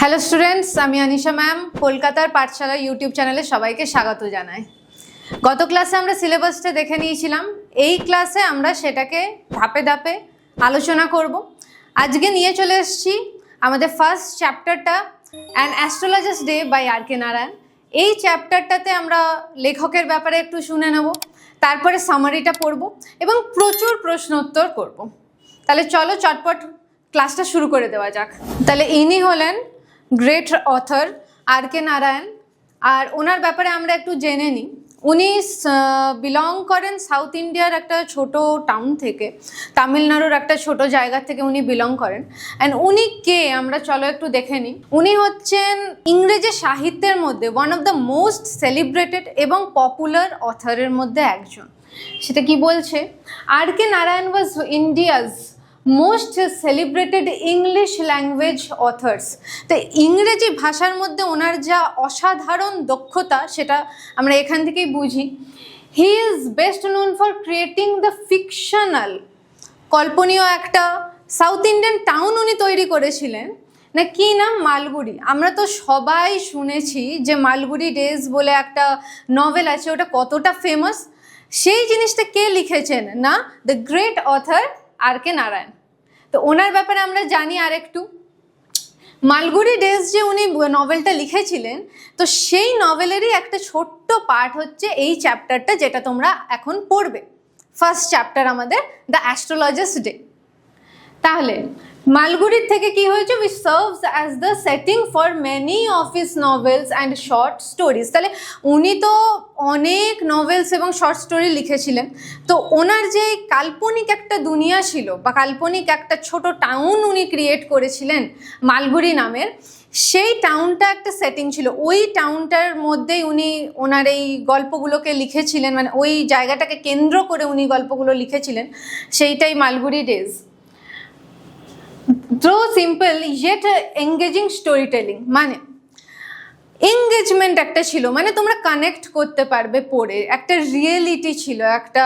Hello students, আমি Anisha ma'am কলকাতার পাঠশালা YouTube চ্যানেলে সবাইকে স্বাগত জানাই। গত ক্লাসে আমরা সিলেবাসটা দেখে নিয়েছিলাম। এই ক্লাসে আমরা সেটাকে ধাপে ধাপে আলোচনা করব। আজকে নিয়ে চলে এসেছি আমাদের ফার্স্ট চ্যাপ্টারটা, an astrologers day by R K Narayan. এই চ্যাপ্টারটাতে আমরা লেখকের ব্যাপারে একটু শুনে নেব, তারপরে সামারিটা পড়ব এবং প্রচুর প্রশ্নোত্তর করব। তাহলে চলো চটপট ক্লাসটা শুরু করে দেওয়া যাক। তাহলে ইনি হলেন গ্রেট অথর আর কে নারায়ণ, আর ওনার ব্যাপারে আমরা একটু জেনে নিই। উনি বিলং করেন সাউথ ইন্ডিয়ার একটা ছোট টাউন থেকে, তামিলনাড়ুর একটা ছোট জায়গা থেকে উনি বিলং করেন। অ্যান্ড উনি কে আমরা চলো একটু দেখে নিই। উনি হচ্ছেন ইংরেজি সাহিত্যের মধ্যে one of the most celebrated এবং পপুলার অথরের মধ্যে একজন। সেটা কি বলছে? R K Narayan was India's most celebrated English language authors. তো ইংরেজি ভাষার মধ্যে ওনার যা অসাধারণ দক্ষতা সেটা আমরা এখান থেকেই বুঝি। He is best known for creating the fictional, কল্পনীয় একটা সাউথ ইন্ডিয়ান টাউন উনি তৈরি করেছিলেন। না কি নাম? মালগুড়ি। আমরা তো সবাই শুনেছি যে মালগুড়ি ডেজ বলে একটা নভেল আছে, ওটা কতটা ফেমাস। সেই জিনিসটা কে লিখেছেন? না, the great author R K Narayan. তো ওনার ব্যাপারে আমরা জানি আর একটু। মালগুড়ি ডেজ যে উনি নভেলটা লিখেছিলেন, তো সেই নভেলেরই একটা ছোট্ট পার্ট হচ্ছে এই চ্যাপ্টারটা যেটা তোমরা এখন পড়বে। ফার্স্ট চ্যাপ্টার আমাদের দ্য অ্যাস্ট্রোলজার্স ডে। তাহলে মালগুড়ির থেকে কি হয়েছে? Which serves as the setting for many of his novels and short stories. তাহলে উনি তো অনেক নভেলস এবং শর্ট স্টোরি লিখেছিলেন। তো ওনার যে কাল্পনিক একটা দুনিয়া ছিল বা কাল্পনিক একটা ছোট টাউন উনি ক্রিয়েট করেছিলেন মালগুড়ি নামের, সেই টাউনটা একটা সেটিং ছিল। ওই টাউনটার মধ্যেই উনি ওনার এই গল্পগুলোকে লিখেছিলেন, মানে ওই জায়গাটাকে কেন্দ্র করে উনি গল্পগুলো লিখেছিলেন। সেইটাই Malgudi days. Through simple yet engaging story telling, মানে এঙ্গেজমেন্ট একটা ছিল, মানে তোমরা কানেক্ট করতে পারবে পড়ে। একটা রিয়েলিটি ছিল, একটা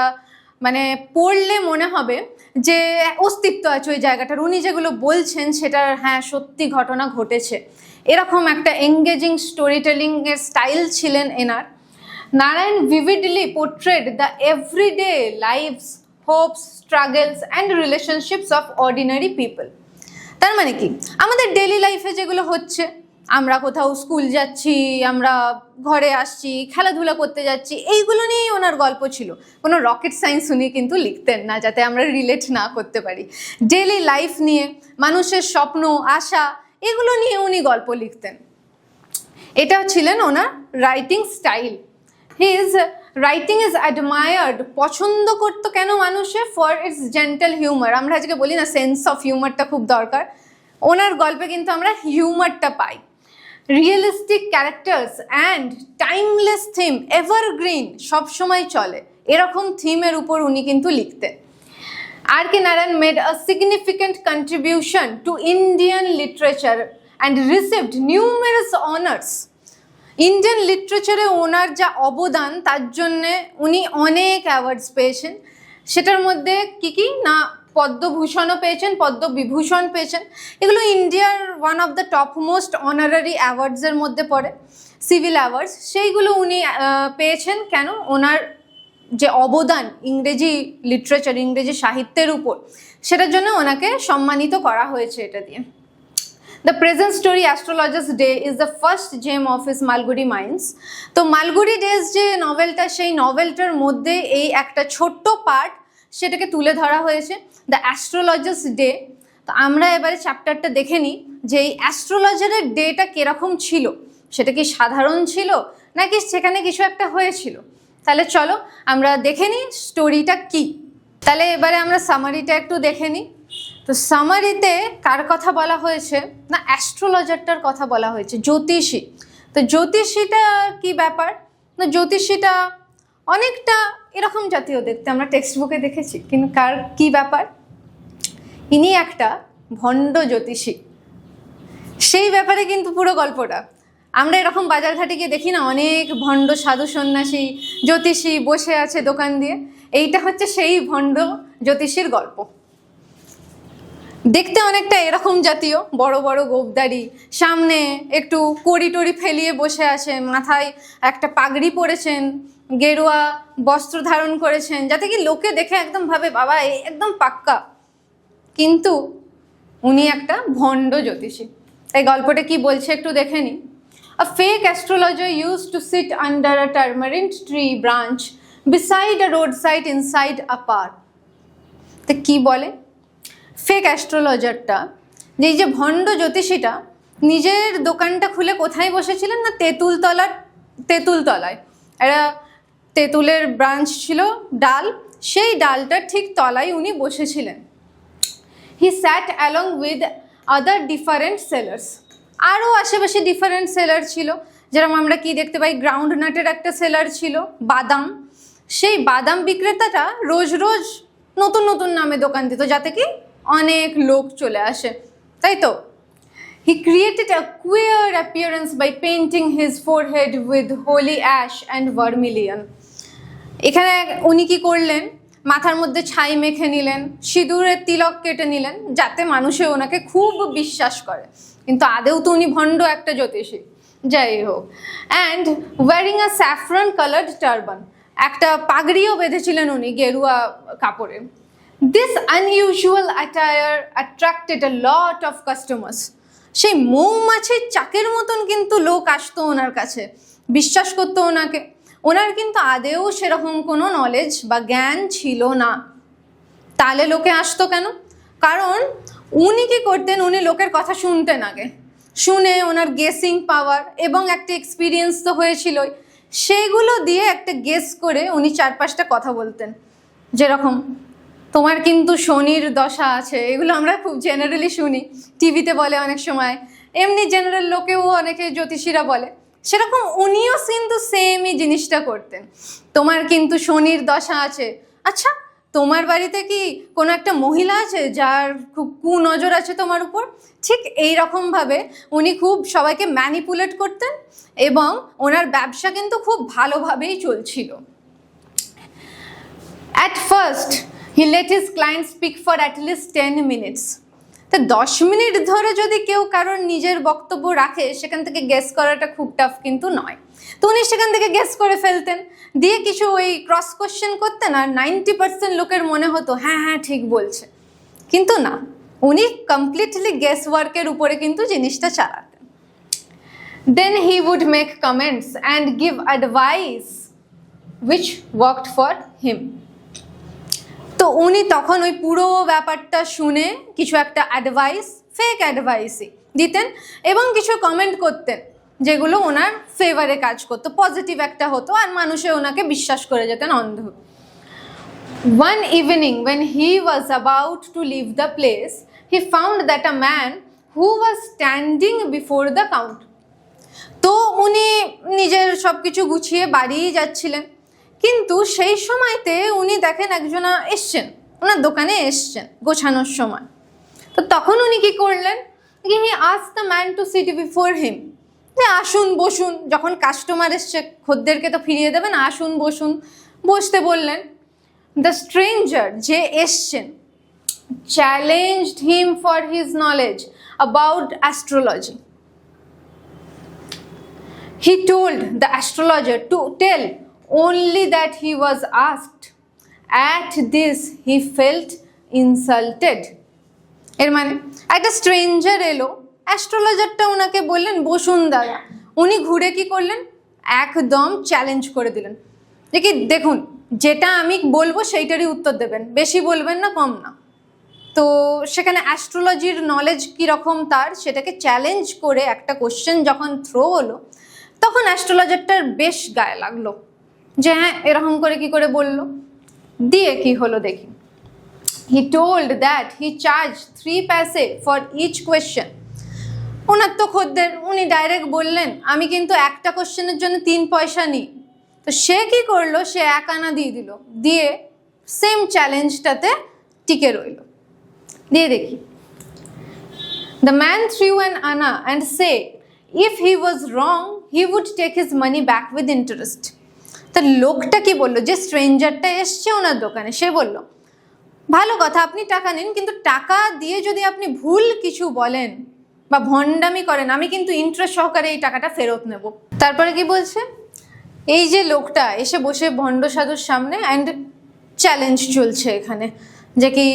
মানে পড়লে মনে হবে যে অস্তিত্ব আছে ওই জায়গাটার। উনি যেগুলো বলছেন সেটার হ্যাঁ সত্যি ঘটনা ঘটেছে, এরকম একটা এঙ্গেজিং স্টোরি টেলিংয়ের স্টাইল ছিলেন এনার। Narayan vividly portrayed the everyday lives, hopes, struggles and relationships of ordinary people. তার মানে কি? আমাদের ডেলি লাইফে যেগুলো হচ্ছে, আমরা কোথাও স্কুল যাচ্ছি, আমরা ঘরে আসছি, খেলাধুলা করতে যাচ্ছি, এইগুলো নিয়েই ওনার গল্প ছিল। কোনো রকেট সায়েন্স উনি কিন্তু লিখতেন না যাতে আমরা রিলেট না করতে পারি। ডেলি লাইফ নিয়ে, মানুষের স্বপ্ন আশা, এগুলো নিয়ে উনি গল্প লিখতেন। এটা ছিলেন ওনার writing style. His writing is admired, পছন্দ করতো কেন মানুষে? For its gentle humour. আমরা আজকে বলি না সেন্স অফ হিউমারটা খুব দরকার, ওনার গল্পে কিন্তু আমরা হিউমারটা পাই। Realistic characters and timeless theme, evergreen, সবসময় চলে, এরকম থিমের উপর উনি কিন্তু লিখতেন। R K Narayan made a significant contribution to Indian literature and received numerous honours. Indian লিটারেচারে ওনার যা অবদান, তার জন্যে উনি অনেক অ্যাওয়ার্ডস পেয়েছেন। সেটার মধ্যে কি কি না, পদ্মভূষণও পেয়েছেন, পদ্মবিভূষণ পেয়েছেন। এগুলো ইন্ডিয়ার one of the top most honorary অ্যাওয়ার্ডসের মধ্যে পড়ে, সিভিল অ্যাওয়ার্ডস। সেইগুলো উনি পেয়েছেন কেন? ওনার যে অবদান ইংরেজি লিটারেচার, ইংরেজি সাহিত্যের উপর, সেটার জন্য ওনাকে সম্মানিত করা হয়েছে এটা দিয়ে। The present story Astrologers Day is the first gem of his Malgudi Mines. তো মালগুড়ি ডেজ যে নভেলটা, সেই নভেলটার মধ্যে এই একটা ছোট্ট পার্ট সেটাকে তুলে ধরা হয়েছে, দ্য অ্যাস্ট্রোলজার্স ডে। তো আমরা এবারে চ্যাপ্টারটা দেখে নিই যে এই অ্যাস্ট্রোলজারের ডেটা কীরকম ছিল। সেটা কি সাধারণ ছিল নাকি সেখানে কিছু একটা হয়েছিল? তাহলে চলো আমরা দেখে নিই স্টোরিটা কি। তাহলে এবারে আমরা সামারিটা একটু দেখে নিই। তো সামারিতে কার কথা বলা হয়েছে? না, অ্যাস্ট্রোলজারটার কথা বলা হয়েছে, জ্যোতিষী। তো জ্যোতিষীটা কি ব্যাপার? না, জ্যোতিষীটা অনেকটা এরকম জাতীয় দেখতে, আমরা টেক্সট বুকে দেখেছি, কিন্তু কার কি ব্যাপার? ইনি একটা ভণ্ড জ্যোতিষী। সেই ব্যাপারে কিন্তু পুরো গল্পটা। আমরা এরকম বাজারঘাটে গিয়ে দেখি না, অনেক ভণ্ড সাধু সন্ন্যাসী জ্যোতিষী বসে আছে দোকান দিয়ে। এইটা হচ্ছে সেই ভণ্ড জ্যোতিষীর গল্প। দেখতে অনেকটা এরকম জাতীয়, বড় বড় গোঁফদাড়ি, সামনে একটু কড়ি টড়ি ফেলিয়ে বসে আছে, মাথায় একটা পাগড়ি পরেছেন, গেরুয়া বস্ত্র ধারণ করেছেন, যাতে কি লোকে দেখে একদম ভাবে বাবা এই একদম পাক্কা। কিন্তু উনি একটা ভণ্ড জ্যোতিষী। এই গল্পটা কি বলছে একটু দেখে নিই। A fake astrologer used to sit under a tamarind tree branch beside a roadside inside a park. তো কি বলে ফেক অ্যাস্ট্রোলজারটা, যে এই যে ভণ্ড জ্যোতিষীটা নিজের দোকানটা খুলে কোথায় বসেছিলেন না, তেঁতুলতলায়। একটা তেঁতুলের ব্রাঞ্চ ছিল, ডাল, সেই ডালটার ঠিক তলায় উনি বসেছিলেন। He sat along with other different sellers. আরও আশেপাশে ডিফারেন্ট সেলার ছিল, যেরকম আমরা কি দেখতে পাই, গ্রাউন্ড নাটের একটা সেলার ছিল, বাদাম। সেই বাদাম বিক্রেতাটা রোজ রোজ নতুন নতুন নামে দোকান দিত, যাতে কি অনেক লোক চলে আসে, তাই তো। He created a queer appearance by painting his forehead with holy ash and vermilion. এখানে উনি কি করলেন, মাথার মধ্যে ছাই মেখে নিলেন, সিঁদুরের তিলক কেটে নিলেন, যাতে মানুষে ওনাকে খুব বিশ্বাস করে। কিন্তু আদেও তো উনি ভণ্ড একটা জ্যোতিষী, যাই হোক। And wearing a saffron coloured turban, একটা পাগড়িও বেঁধেছিলেন উনি গেরুয়া কাপড়ে। This unusual attire attracted a lot of customers. সেই মৌমাছির চাকের মতন কিন্তু লোক আসতো ওনার কাছে, বিশ্বাস করতো ওনাকে। ওনার কিন্তু আদেও সেরকম কোনো নলেজ বা জ্ঞান ছিল না। তাহলে লোকে আসতো কেন? কারণ উনি কি করতেন, উনি লোকের কথা শুনতেন আগে, শুনে ওনার গেসিং পাওয়ার এবং একটা এক্সপিরিয়েন্স তো হয়েছিলই, সেগুলো দিয়ে একটা গেস করে উনি 4-5টা কথা বলতেন। যেরকম তোমার কিন্তু শনির দশা আছে, এগুলো আমরা খুব জেনারেলি শুনি, টিভিতে বলে অনেক সময়, এমনি জেনারেল লোকেও অনেকে জ্যোতিষীরা বলে। সেরকম উনিও কিন্তু সেমই জিনিসটা করতেন। তোমার কিন্তু শনির দশা আছে, আচ্ছা তোমার বাড়িতে কি কোনো একটা মহিলা আছে যার খুব কুনজর আছে তোমার উপর? ঠিক এই রকমভাবে উনি খুব সবাইকে ম্যানিপুলেট করতেন এবং ওনার ব্যবসা কিন্তু খুব ভালোভাবেই চলছিল। At first, he let his clients speak for at least 10 minutes. তো 10 মিনিট ধরে যদি কেউ কারোর নিজের বক্তব্য রাখে, সেখান থেকে গেস করাটা খুব টাফ কিন্তু নয়। তো উনি সেখান থেকে গেস করে ফেলতেন, দিয়ে কিছু ওই ক্রস কোশ্চেন করতেন, আর 90% লোকের মনে হতো হ্যাঁ হ্যাঁ ঠিক বলছে। কিন্তু না, উনি কমপ্লিটলি গেস ওয়ার্কের উপরে কিন্তু জিনিসটা চালাতেন। Then he would make comments and give advice which worked for him. তো উনি তখন ওই পুরো ব্যাপারটা শুনে কিছু একটা অ্যাডভাইস, ফেক অ্যাডভাইসই দিতেন এবং কিছু কমেন্ট করতেন যেগুলো ওনার ফেভারে কাজ করতো, পজিটিভ একটা হতো, আর মানুষে ওনাকে বিশ্বাস করে যেতেন অন্ধ। One evening when he was about to leave the place, he found that a man who was standing before the counter. তো উনি নিজের সব কিছু গুছিয়ে বাড়িই যাচ্ছিলেন, কিন্তু সেই সময়তে উনি দেখেন একজন এসছেন, ওনার দোকানে এসছেন গোছানোর সময়। তো তখন উনি কি করলেন, he asked the man to sit before him, যে আসুন বসুন, যখন কাস্টমার এসছে খদ্দেরকে তো ফিরিয়ে দেবেন, আসুন বসুন, বসতে বললেন। দ্য স্ট্রেঞ্জার, যে এসছেন, challenged him for his knowledge about astrology. He told the astrologer to tell only that he was asked. At this he felt insulted. এর মানে একটা স্ট্রেঞ্জার এলো, অ্যাস্ট্রোলজারটা ওনাকে বললেন বসুন দাদা, উনি ঘুরে কি করলেন, একদম চ্যালেঞ্জ করে দিলেন যে কি দেখুন যেটা আমি বলবো সেইটারই উত্তর দেবেন, বেশি বলবেন না কম না। তো সেখানে অ্যাস্ট্রোলজির নলেজ কীরকম তার, সেটাকে চ্যালেঞ্জ করে একটা কোশ্চেন যখন থ্রো হলো, তখন অ্যাস্ট্রোলজারটার বেশ গায়ে লাগলো যে হ্যাঁ এরকম করে কি করে বললো। দিয়ে কি হলো দেখি। He told that he charge 3 पैसे ফর ইচ কোয়েশ্চেন। ওনার তো খদ্দের, উনি ডাইরেক্ট বললেন আমি কিন্তু একটা কোশ্চেনের জন্য 3 পয়সা নিই। তো সে কি করলো, সে 1 আনা দিয়ে দিল, দিয়ে সেম চ্যালেঞ্জটাতে টিকে রইল। দিয়ে দেখি। দ্য ম্যান থ্রিউ অ্যান আনা and say if he was wrong he would take his money back with interest. তা লোকটা কি বললো, যে স্ট্রেঞ্জারটা এসছে ওনার দোকানে, সে বলল ভালো কথা, আপনি টাকা নিন, কিন্তু টাকা দিয়ে যদি আপনি ভুল কিছু বলেন বা ভণ্ডামি করেন, আমি কিন্তু ইন্টারেস্ট সহকারে এই টাকাটা ফেরত নেব। তারপরে কি বলছে, এই যে লোকটা এসে বসে ভণ্ড সাধুর সামনে অ্যান্ড চ্যালেঞ্জ চলছে এখানে যে কি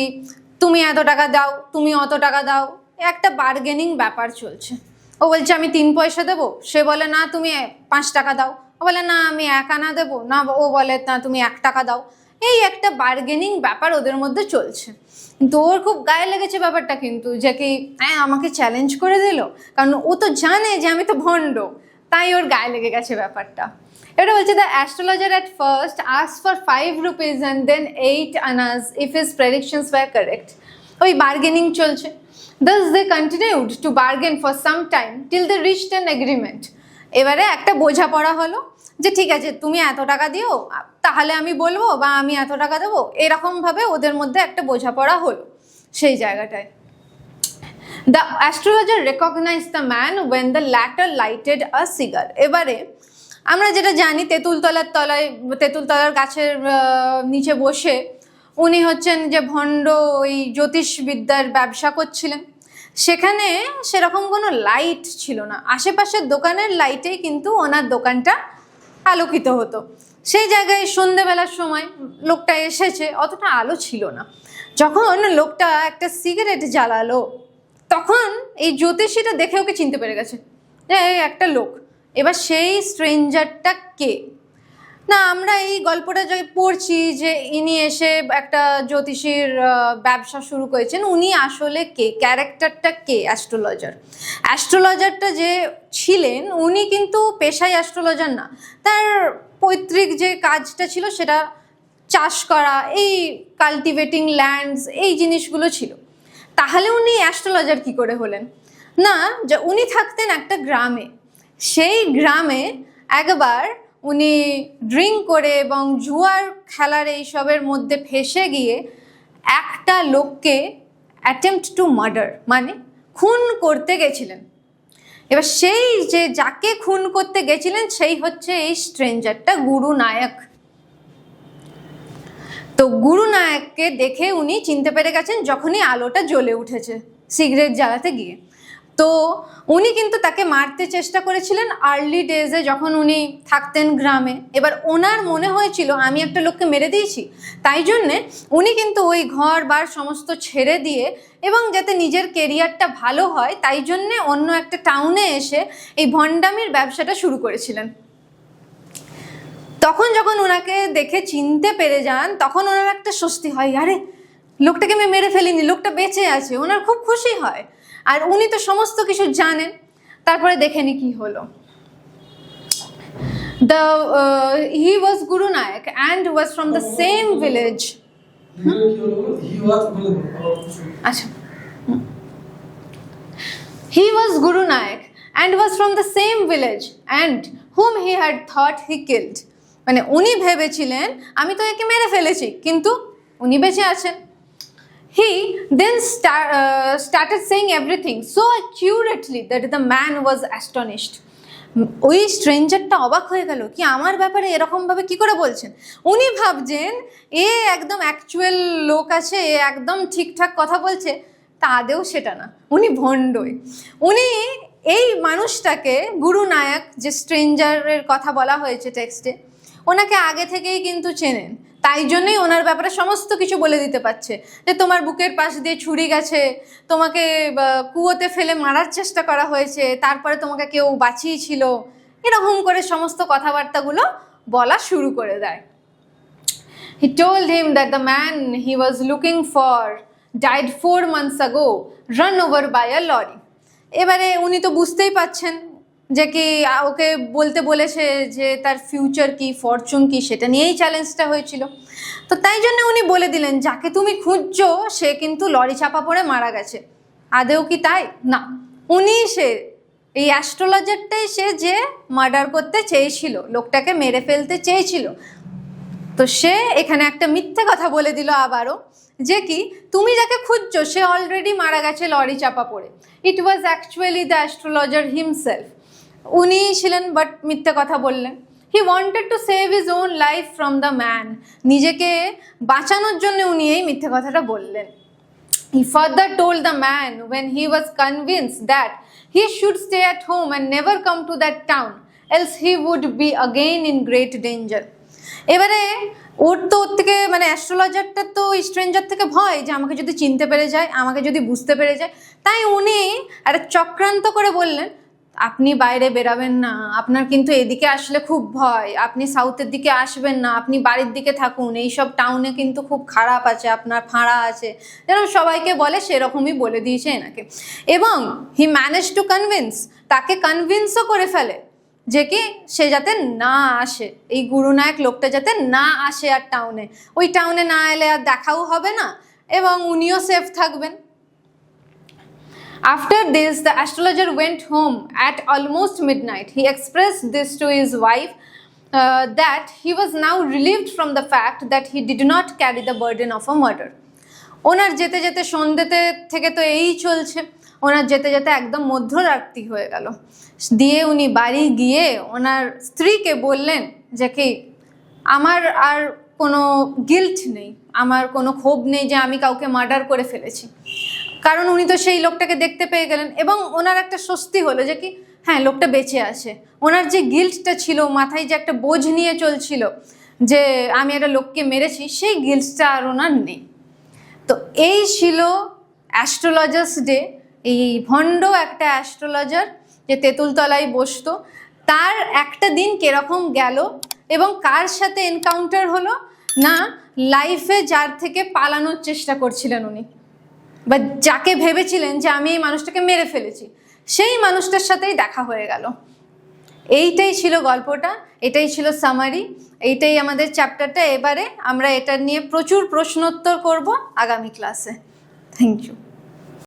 তুমি এত টাকা দাও, তুমি অত টাকা দাও, একটা বার্গেনিং ব্যাপার চলছে। ও বলছে আমি 3 পয়সা দেবো, সে বলে না তুমি 5 টাকা দাও, ও বলে না আমি 1 আনা দেবো, না ও বলে না তুমি 1 টাকা দাও। এই একটা বার্গেনিং ব্যাপার ওদের মধ্যে চলছে। কিন্তু ওর খুব গায়ে লেগেছে ব্যাপারটা, কিন্তু যে কি হ্যাঁ আমাকে চ্যালেঞ্জ করে দিল, কারণ ও তো জানে যে আমি তো ভণ্ড, তাই ওর গায়ে লেগে গেছে ব্যাপারটা। এটা বলছে the astrologer at first asked for 5 rupees and then 8 anas if his predictions were correct. ওই বার্গেনিং চলছে। Thus they continued to bargain for some time till they reached an agreement. এবারে একটা বোঝাপড়া হলো যে ঠিক আছে তুমি এত টাকা দিও তাহলে আমি বলবো, বা আমি এত টাকা দেবো, এরকমভাবে ওদের মধ্যে একটা বোঝাপড়া হলো সেই জায়গাটায়। The astrologer recognized the man when the latter lighted a cigar. এবারে আমরা যেটা জানি তেঁতুলতলার গাছের নিচে বসে উনি হচ্ছেন যে ভণ্ড ওই জ্যোতিষবিদ্যার ব্যবসা করছিলেন। সেখানে সেরকম কোনো লাইট ছিল না, আশেপাশের দোকানের লাইটেই কিন্তু ওনার দোকানটা আলোকিত হতো। সেই জায়গায় সন্ধেবেলার সময় লোকটা এসেছে, অতটা আলো ছিল না। যখন লোকটা একটা সিগারেট জ্বালালো তখন এই জ্যোতিষীটা দেখে ওকে চিনতে পেরে গেছে যে একটা লোক। এবার সেই স্ট্রেঞ্জারটা কে না, আমরা এই গল্পটা যে পড়ছি যে ইনি এসে একটা জ্যোতিষীর ব্যবসা শুরু করেছেন, উনি আসলে কে, ক্যারেক্টারটা কে? অ্যাস্ট্রোলজারটা যে ছিলেন উনি কিন্তু পেশায় অ্যাস্ট্রোলজার না, তার পৈতৃক যে কাজটা ছিল সেটা চাষ করা, এই কাল্টিভেটিং ল্যান্ডস, এই জিনিসগুলো ছিল। তাহলে উনি অ্যাস্ট্রোলজার কি করে হলেন? না, যে উনি থাকতেন একটা গ্রামে, সেই গ্রামে একবার উনি ড্রিঙ্ক করে এবং জুয়ার খেলার এইসবের মধ্যে ফেঁসে গিয়ে একটা লোককে অ্যাটেম্পট টু মার্ডার মানে খুন করতে গেছিলেন। এবার সেই যে যাকে খুন করতে গেছিলেন সেই হচ্ছে এই স্ট্রেঞ্জারটা গুরু নায়ক। তো গুরু নায়ককে দেখে উনি চিনতে পেরে গেছেন যখনই আলোটা জ্বলে উঠেছে সিগারেট জ্বালাতে গিয়ে। তো উনি কিন্তু তাকে মারতে চেষ্টা করেছিলেন আর্লি ডেজে যখন উনি থাকতেন গ্রামে। এবার ওনার মনে হয়েছিল আমি একটা লোককে মেরে দিয়েছি, তাই জন্যে উনি কিন্তু ওই ঘর বার সমস্ত ছেড়ে দিয়ে এবং যাতে নিজের কেরিয়ারটা ভালো হয় তাই জন্যে অন্য একটা টাউনে এসে এই ভণ্ডামির ব্যবসাটা শুরু করেছিলেন। তখন যখন ওনাকে দেখে চিনতে পেরে যান তখন ওনার একটা স্বস্তি হয়, আরে লোকটাকে আমি মেরে ফেলিনি, লোকটা বেঁচে আছে, ওনার খুব খুশি হয়। আর উনি তো সমস্ত কিছু জানেন। তারপরে দেখেনি কি হলো। He was Guru Nayak and was from the same village. আচ্ছা, he was Guru Nayak and was from the same village and whom he had thought he killed. মানে উনি ভেবেছিলেন আমি তো একে মেরে ফেলেছি, কিন্তু উনি বেঁচে আছেন। He then started saying everything so accurately that the man was astonished. ওই স্ট্রেঞ্জারটা অবাক হয়ে গেল, কি আমার ব্যাপারে এরকমভাবে কি করে বলছেন। উনি ভাবছেন এ একদম অ্যাকচুয়াল লোক আছে, এ একদম ঠিকঠাক কথা বলছে, তা আদেও সেটা না, উনি ভণ্ডই। উনি এই মানুষটাকে গুরু নায়ক যে স্ট্রেঞ্জারের কথা বলা হয়েছে টেক্সটে, ওনাকে আগে থেকেই কিন্তু চেনেন, তাই জন্যই ওনার ব্যাপারে সমস্ত কিছু বলে দিতে পারছে যে তোমার বুকের পাশ দিয়ে ছুরি গেছে, তোমাকে কুয়োতে ফেলে মারার চেষ্টা করা হয়েছে, তারপরে তোমাকে কেউ বাঁচিয়েছিল, এরকম করে সমস্ত কথাবার্তাগুলো বলা শুরু করে দেয়। He told him that the man he was looking for died 4 months ago, run over by a lorry. এবারে উনি তো বুঝতেই পাচ্ছেন যে কি ওকে বলতে বলেছে যে তার ফিউচার কি, ফরচুন কি, সেটা নিয়েই চ্যালেঞ্জটা হয়েছিল। তো তাই জন্য উনি বলে দিলেন যাকে তুমি খুঁজছো সে কিন্তু লরি চাপা পড়ে মারা গেছে। আদেও কি তাই? না, উনি সে এই অ্যাস্ট্রোলজারটাই সে যে মার্ডার করতে চেয়েছিল, লোকটাকে মেরে ফেলতে চেয়েছিল। তো সে এখানে একটা মিথ্যে কথা বলে দিল আবারও যে কি তুমি যাকে খুঁজছো সে অলরেডি মারা গেছে লরি চাপা পড়ে। It was actually the astrologer himself. উনি ছিলেন, বাট মিথ্যে কথা বললেন। He wanted to save his own life from the man, নিজেকে বাঁচানোর জন্য উনি এই মিথ্যে কথাটা বললেন। He further told the man when he was convinced that he should stay at home and never come to that town, else he would be again in great danger. এবারে ওর থেকে মানে অ্যাস্ট্রোলজারটার তো স্ট্রেঞ্জার থেকে ভয় যে আমাকে যদি চিনতে পেরে যায়, আমাকে যদি বুঝতে পেরে যায়, তাই উনি একটা চক্রান্ত করে বললেন আপনি বাইরে বেরাবেন না, আপনার কিন্তু এদিকে আসলে খুব ভয়, আপনি সাউথের দিকে আসবেন না, আপনি বাড়ির দিকে থাকুন, এইসব টাউনে কিন্তু খুব খারাপ আছে, আপনার ফাঁড়া আছে, যেরকম সবাইকে বলে সেরকমই বলে দিয়েছে এনাকে। এবং হি ম্যানেজ টু কনভিন্স, তাকে কনভিন্সও করে ফেলে যে কি সে যাতে না আসে, এই গুরুনায়ক লোকটা যাতে না আসে আর টাউনে, ওই টাউনে না এলে আর দেখাও হবে না এবং উনিও সেফ থাকবেন। After this, the astrologer went home at almost midnight. He expressed this to his wife that he was now relieved from the fact that he did not carry the burden of a murder. ওনার যেতে যেতে সন্ধ্যেতে থেকে তো এই চলছে, ওনার যেতে যেতে একদম মধ্যরাত্রি হয়ে গেল, দিয়ে উনি বাড়ি গিয়ে ওনার স্ত্রীকে বললেন যে কি আমার আর কোনো গিল্ট নেই, আমার কোনো ক্ষোভ নেই যে আমি কাউকে মার্ডার করে ফেলেছি, কারণ উনি তো সেই লোকটাকে দেখতে পেয়ে গেলেন। এবং ওনার একটা স্বস্তি হলো যে কি হ্যাঁ লোকটা বেঁচে আছে, ওনার যে গিল্টটা ছিল, মাথায় যে একটা বোঝ নিয়ে চলছিল যে আমি একটা লোককে মেরেছি, সেই গিল্টটা আর ওনার নেই। তো এই ছিল অ্যাস্ট্রোলজার্স ডে। এই ভণ্ড একটা অ্যাস্ট্রোলজার যে তেঁতুলতলায় বসতো, তার একটা দিন কিরকম গেল এবং কার সাথে এনকাউন্টার হলো না, লাইফে যার থেকে পালানোর চেষ্টা করছিলেন উনি, বা যাকে ভেবেছিলেন যে আমি এই মানুষটাকে মেরে ফেলেছি, সেই মানুষটার সাথেই দেখা হয়ে গেল। এইটাই ছিল গল্পটা, এটাই ছিল সামারি, এইটাই আমাদের চ্যাপ্টারটা। এবারে আমরা এটা নিয়ে প্রচুর প্রশ্নোত্তর করব আগামী ক্লাসে। Thank you.